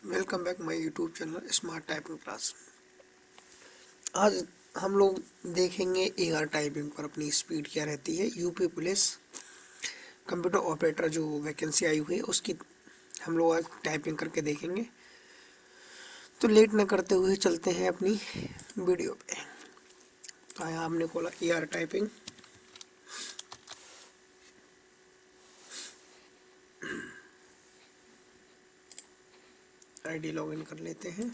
Welcome back my YouTube channel smart typing class. आज हम लोग देखेंगे एआर टाइपिंग पर अपनी स्पीड क्या रहती है। यूपी पुलिस कंप्यूटर ऑपरेटर जो वैकेंसी आई हुई है उसकी हम लोग आज टाइपिंग करके देखेंगे। तो लेट न करते हुए चलते हैं अपनी वीडियो पे। तो आया हमने खोला एआर टाइपिंग। आईडी लॉगिन कर लेते हैं।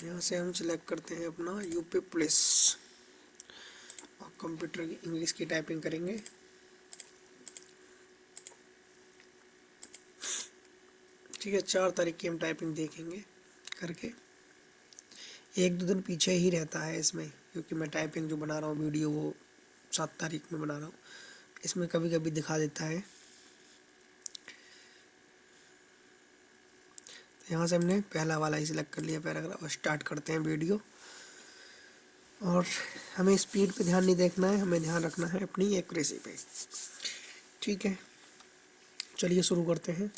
यहाँ से हम सिलेक्ट करते हैं अपना यूपी पुलिस और कंप्यूटर की इंग्लिश की टाइपिंग करेंगे। ठीक है, 4 तारीख की हम टाइपिंग देखेंगे करके। एक दो दिन पीछे ही रहता है इसमें, क्योंकि मैं टाइपिंग जो बना रहा हूँ वीडियो वो 7 तारीख में बना रहा हूँ। इसमें कभी कभी दिखा देता है। तो यहाँ से हमने पहला वाला ही सिलेक्ट कर लिया पैराग्राफ और स्टार्ट करते हैं वीडियो। और हमें स्पीड पे ध्यान नहीं देखना है, हमें ध्यान रखना है अपनी एक्यूरेसी पे। ठीक है, चलिए शुरू करते हैं।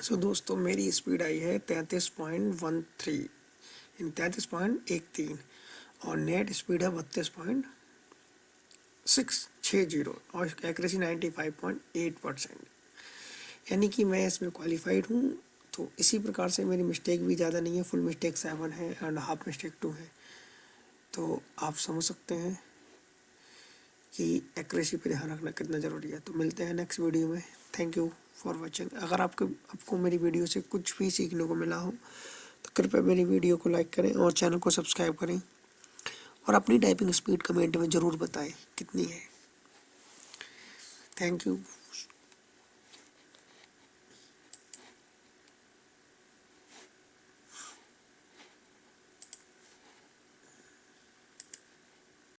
सो दोस्तों मेरी स्पीड आई है 33.13 यानी 33.13 और नेट स्पीड है 32.660 और एक्यूरेसी 95.8%, यानी कि मैं इसमें क्वालिफाइड हूँ। तो इसी प्रकार से मेरी मिस्टेक भी ज़्यादा नहीं है, फुल मिस्टेक 7 है एंड हाफ मिस्टेक 2 है। तो आप समझ सकते हैं कि एक्यूरेसी पे ध्यान रखना कितना ज़रूरी है। तो मिलते हैं नेक्स्ट वीडियो में। Thank you for watching. अगर आपको मेरी वीडियो से कुछ भी सीखने को मिला हो तो कृपया मेरी वीडियो को लाइक करें और चैनल को सब्सक्राइब करें और अपनी टाइपिंग स्पीड कमेंट में ज़रूर बताएं कितनी है। Thank you.